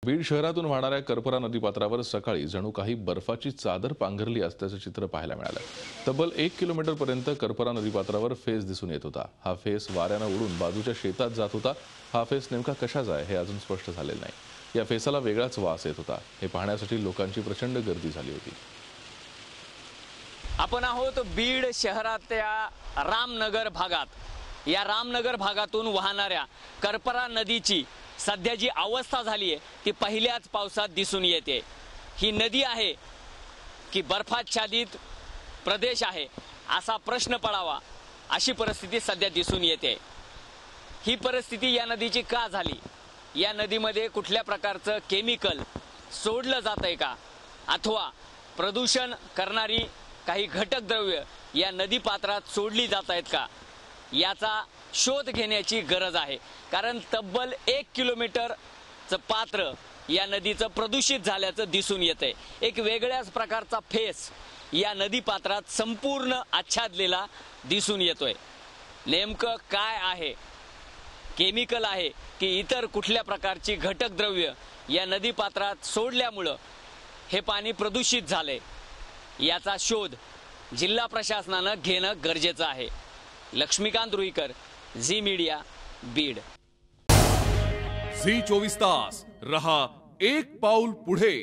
बीड शहरातून वाहणाऱ्या करपरा नदीपात्रावर सकाळी जणू काही बर्फाची चादर पांघरली असल्याचं चित्र पाहायला मिळालं। तब्बल 1 किलोमीटरपर्यंत करपरा नदीपात्रावर फेस दिसून येत होता। हा फेस वाऱ्याने उडून बाजूच्या शेतात जात होता। हा फेस नेमका कशाचा आहे हे अजून स्पष्ट झालेलं नाही। या फेसाला वेगळाच वास येत होता। हे पाहण्यासाठी लोकांची प्रचंड गर्दी झाली होती। आपण आहोत बीड शहरातल्या रामनगर भागात। या रामनगर भागातून वाहणाऱ्या करपरा नदीची सध्या जी अवस्था झाली आहे ती पहिल्याच पावसात दिसून येते। ही नदी आहे की बर्फाच्छादित प्रदेश आहे असा प्रश्न पडावा अशी परिस्थिती सध्या दिसून येते। ही परिस्थिती या नदीची का झाली? या नदीमध्ये कुठल्या प्रकारचं केमिकल सोडलं जातंय का, अथवा प्रदूषण करणारी काही घटक द्रव्य या नदी पात्रात सोडली जात आहेत का, याचा शोध घेण्याची गरज आहे। कारण तब्बल 1 किलोमीटरचं पात्र या नदीचं प्रदूषित झाल्याचं दिसून येतंय। एक वेगळ्याच प्रकारचा फेस या नदी पात्रात संपूर्ण आच्छादलेला दिसून येतोय। नेमकं काय आहे? केमिकल आहे की इतर कुठल्या प्रकारची घटक द्रव्य या नदी पात्रात सोडल्यामुळे हे पाणी प्रदूषित झाले, याचा शोध जिल्हा प्रशासनाने घेणं गरजेचं आहे। Laxmikant Ruikar, Zee media, Beed. Zee 24 तास रहा एक पाऊल पुढे।